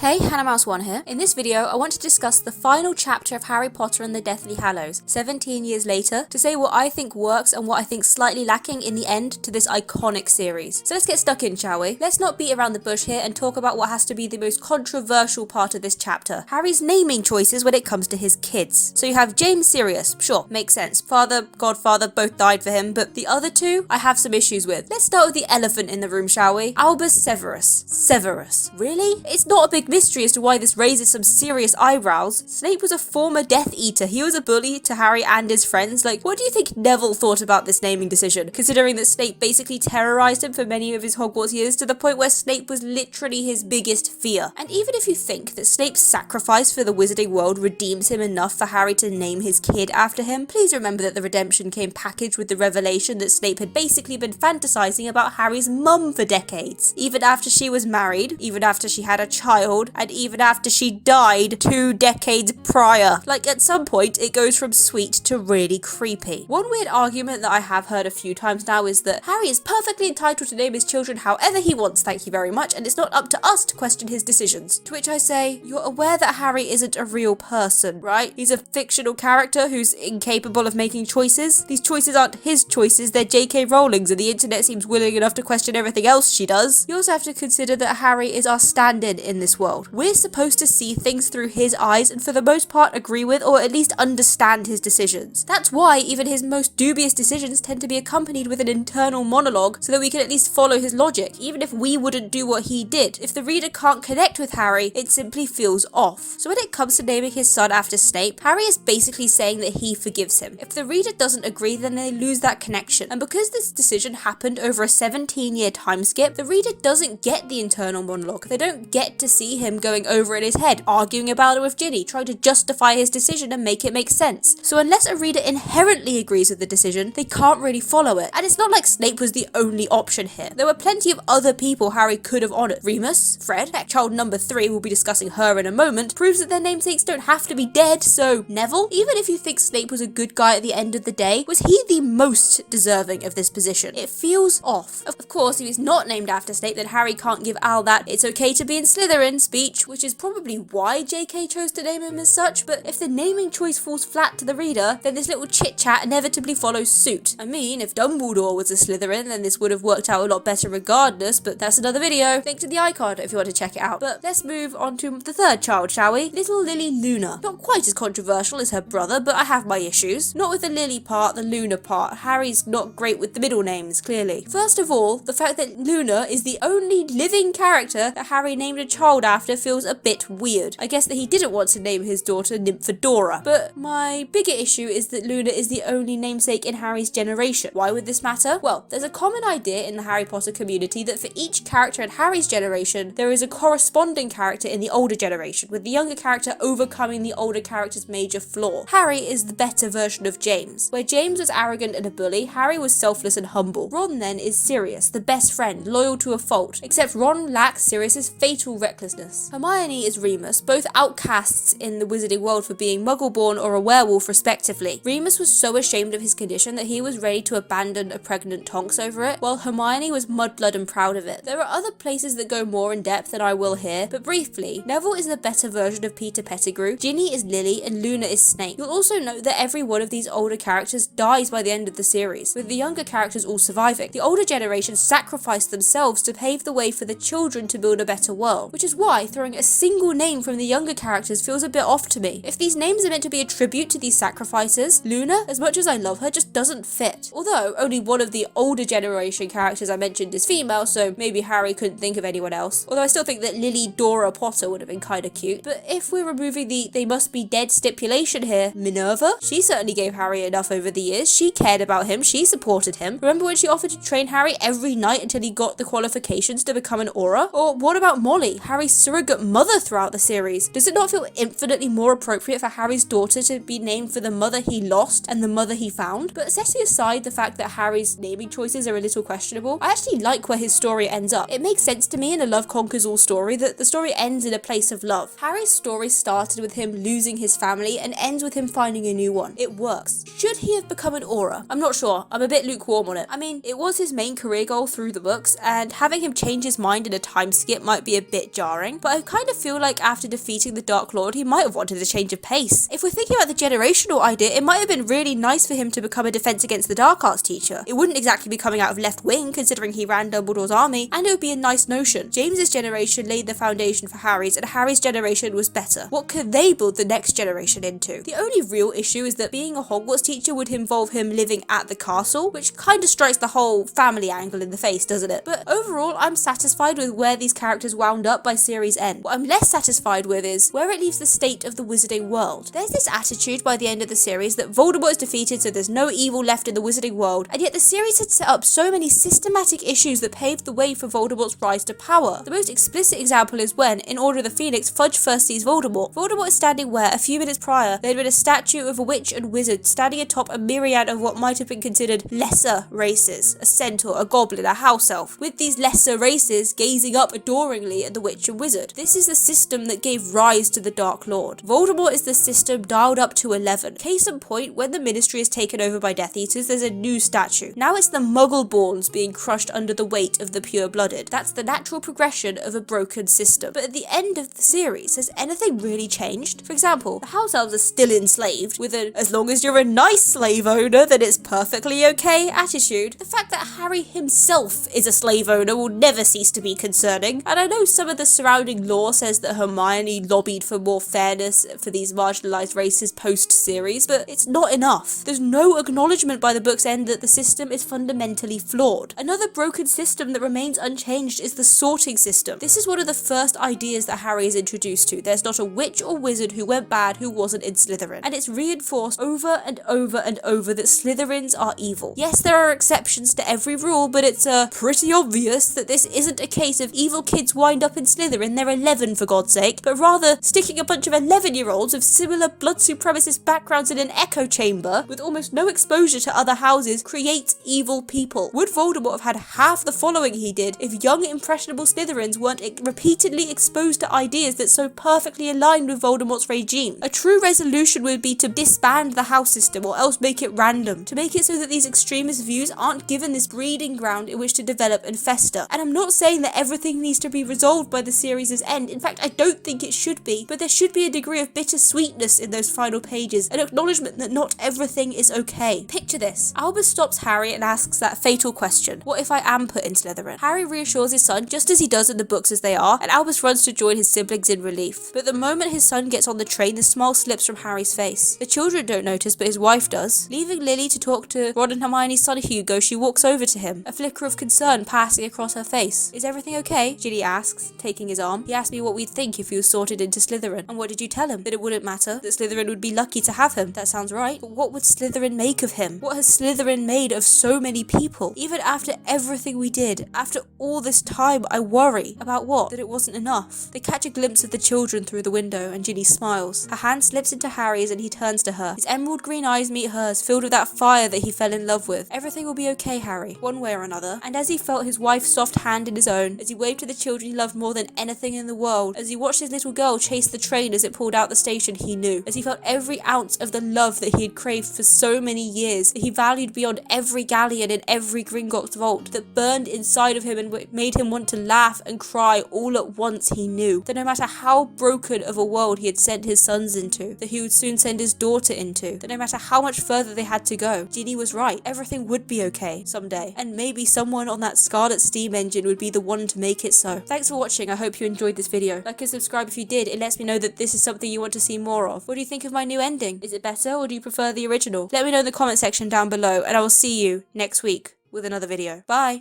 Hey, HannahMouse1 here. In this video, I want to discuss the final chapter of Harry Potter and the Deathly Hallows, 17 years later, to say what I think works and what I think slightly lacking in the end to this iconic series. So let's get stuck in, shall we? Let's not beat around the bush here and talk about what has to be the most controversial part of this chapter, Harry's naming choices when it comes to his kids. So you have James Sirius, sure, makes sense. Father, godfather, both died for him, but the other two, I have some issues with. Let's start with the elephant in the room, shall we? Albus Severus. Severus. Really? It's not a big mystery as to why this raises some serious eyebrows. Snape was a former Death Eater. He was a bully to Harry and his friends. Like, what do you think Neville thought about this naming decision? Considering that Snape basically terrorized him for many of his Hogwarts years to the point where Snape was literally his biggest fear. And even if you think that Snape's sacrifice for the wizarding world redeems him enough for Harry to name his kid after him, please remember that the redemption came packaged with the revelation that Snape had basically been fantasizing about Harry's mum for decades. Even after she was married, even after she had a child, and even after she died 2 decades prior. Like, at some point, it goes from sweet to really creepy. One weird argument that I have heard a few times now is that Harry is perfectly entitled to name his children however he wants, thank you very much, and it's not up to us to question his decisions. To which I say, you're aware that Harry isn't a real person, right? He's a fictional character who's incapable of making choices. These choices aren't his choices, they're J.K. Rowling's, and the internet seems willing enough to question everything else she does. You also have to consider that Harry is our stand-in in this world. We're supposed to see things through his eyes and for the most part agree with or at least understand his decisions. That's why even his most dubious decisions tend to be accompanied with an internal monologue so that we can at least follow his logic, even if we wouldn't do what he did. If the reader can't connect with Harry, it simply feels off. So when it comes to naming his son after Snape, Harry is basically saying that he forgives him. If the reader doesn't agree, then they lose that connection. And because this decision happened over a 17-year time skip, the reader doesn't get the internal monologue. They don't get to see him going over in his head, arguing about it with Ginny, trying to justify his decision and make it make sense. So unless a reader inherently agrees with the decision, they can't really follow it. And it's not like Snape was the only option here. There were plenty of other people Harry could have honoured. Remus, Fred, heck, child number 3, we'll be discussing her in a moment, proves that their namesakes don't have to be dead, so Neville, even if you think Snape was a good guy at the end of the day, was he the most deserving of this position? It feels off. Of course, if he's not named after Snape, then Harry can't give Al that "it's okay to be in Slytherin" speech, which is probably why JK chose to name him as such, but if the naming choice falls flat to the reader, then this little chit-chat inevitably follows suit. I mean, if Dumbledore was a Slytherin, then this would have worked out a lot better regardless, but that's another video. Link to the icon if you want to check it out. But let's move on to the third child, shall we? Little Lily Luna. Not quite as controversial as her brother, but I have my issues. Not with the Lily part, the Luna part. Harry's not great with the middle names, clearly. First of all, the fact that Luna is the only living character that Harry named a child after feels a bit weird. I guess that he didn't want to name his daughter Nymphadora, but my bigger issue is that Luna is the only namesake in Harry's generation. Why would this matter? Well, there's a common idea in the Harry Potter community that for each character in Harry's generation, there is a corresponding character in the older generation, with the younger character overcoming the older character's major flaw. Harry is the better version of James. Where James was arrogant and a bully, Harry was selfless and humble. Ron then is Sirius, the best friend, loyal to a fault, except Ron lacks Sirius's fatal recklessness. Hermione is Remus, both outcasts in the wizarding world for being muggle-born or a werewolf respectively. Remus was so ashamed of his condition that he was ready to abandon a pregnant Tonks over it, while Hermione was mudblood and proud of it. There are other places that go more in depth than I will here, but briefly, Neville is the better version of Peter Pettigrew, Ginny is Lily, and Luna is Snape. You'll also note that every one of these older characters dies by the end of the series, with the younger characters all surviving. The older generation sacrificed themselves to pave the way for the children to build a better world, which is why throwing a single name from the younger characters feels a bit off to me. If these names are meant to be a tribute to these sacrifices, Luna, as much as I love her, just doesn't fit. Although only one of the older generation characters I mentioned is female, so maybe Harry couldn't think of anyone else. Although I still think that Lily Dora Potter would have been kinda cute. But if we're removing the they must be dead stipulation here, Minerva? She certainly gave Harry enough over the years. She cared about him, she supported him. Remember when she offered to train Harry every night until he got the qualifications to become an Auror? Or what about Molly, Harry's surrogate mother throughout the series? Does it not feel infinitely more appropriate for Harry's daughter to be named for the mother he lost and the mother he found? But setting aside the fact that Harry's naming choices are a little questionable, I actually like where his story ends up. It makes sense to me in a love conquers all story that the story ends in a place of love. Harry's story started with him losing his family and ends with him finding a new one. It works. Should he have become an Auror? I'm not sure. I'm a bit lukewarm on it. I mean, it was his main career goal through the books, and having him change his mind in a time skip might be a bit jarring. terrifying, but I kind of feel like after defeating the Dark Lord, he might have wanted a change of pace. If we're thinking about the generational idea, it might have been really nice for him to become a Defense Against the Dark Arts teacher. It wouldn't exactly be coming out of left wing, considering he ran Dumbledore's army, and it would be a nice notion. James's generation laid the foundation for Harry's, and Harry's generation was better. What could they build the next generation into? The only real issue is that being a Hogwarts teacher would involve him living at the castle, which kind of strikes the whole family angle in the face, doesn't it? But overall, I'm satisfied with where these characters wound up by series end. What I'm less satisfied with is where it leaves the state of the wizarding world. There's this attitude by the end of the series that Voldemort is defeated, so there's no evil left in the wizarding world, and yet the series had set up so many systematic issues that paved the way for Voldemort's rise to power. The most explicit example is when, in Order of the Phoenix, Fudge first sees Voldemort. Voldemort is standing where, a few minutes prior, there had been a statue of a witch and wizard standing atop a myriad of what might have been considered lesser races, a centaur, a goblin, a house elf, with these lesser races gazing up adoringly at the witch and wizard. This is the system that gave rise to the Dark Lord. Voldemort is the system dialed up to 11. Case in point, when the Ministry is taken over by Death Eaters, there's a new statue. Now it's the Muggle-borns being crushed under the weight of the pure-blooded. That's the natural progression of a broken system. But at the end of the series, has anything really changed? For example, the house elves are still enslaved, with an as long as you're a nice slave owner, then it's perfectly okay attitude. The fact that Harry himself is a slave owner will never cease to be concerning, and I know some of the surrounding lore says that Hermione lobbied for more fairness for these marginalised races post-series, but it's not enough. There's no acknowledgement by the book's end that the system is fundamentally flawed. Another broken system that remains unchanged is the sorting system. This is one of the first ideas that Harry is introduced to. There's not a witch or wizard who went bad who wasn't in Slytherin, and it's reinforced over and over and over that Slytherins are evil. Yes, there are exceptions to every rule, but it's pretty obvious that this isn't a case of evil kids wind up in Slytherin, they're 11 for God's sake, but rather sticking a bunch of 11-year-olds with similar blood supremacist backgrounds in an echo chamber with almost no exposure to other houses creates evil people. Would Voldemort have had half the following he did if young impressionable Slytherins weren't repeatedly exposed to ideas that so perfectly aligned with Voldemort's regime? A true resolution would be to disband the house system or else make it random, to make it so that these extremist views aren't given this breeding ground in which to develop and fester. And I'm not saying that everything needs to be resolved by the series' end. In fact, I don't think it should be, but there should be a degree of bittersweetness in those final pages, an acknowledgement that not everything is okay. Picture this. Albus stops Harry and asks that fatal question, what if I am put in Slytherin? Harry reassures his son just as he does in the books as they are, and Albus runs to join his siblings in relief. But the moment his son gets on the train, the smile slips from Harry's face. The children don't notice, but his wife does. Leaving Lily to talk to Ron and Hermione's son Hugo, she walks over to him, a flicker of concern passing across her face. Is everything okay? Ginny asks, taking his arm. He asked me what we'd think if he was sorted into Slytherin. And what did you tell him? That it wouldn't matter? That Slytherin would be lucky to have him? That sounds right. But what would Slytherin make of him? What has Slytherin made of so many people? Even after everything we did, after all this time, I worry. About what? That it wasn't enough. They catch a glimpse of the children through the window, and Ginny smiles. Her hand slips into Harry's and he turns to her. His emerald green eyes meet hers, filled with that fire that he fell in love with. Everything will be okay, Harry, one way or another. And as he felt his wife's soft hand in his own, as he waved to the children he loved more than anything in the world, as he watched his little girl chase the train as it pulled out the station, he knew. As he felt every ounce of the love that he had craved for so many years, that he valued beyond every galleon in every Gringotts vault, that burned inside of him and made him want to laugh and cry all at once, he knew that no matter how broken of a world he had sent his sons into, that he would soon send his daughter into, that no matter how much further they had to go, Ginny was right. Everything would be okay someday, and maybe someone on that Scarlet steam engine would be the one to make it so. Thanks for watching. I hope you enjoyed this video. Like and subscribe if you did. It lets me know that this is something you want to see more of. What do you think of my new ending? Is it better, or do you prefer the original? Let me know in the comment section down below, and I will see you next week with another video. Bye!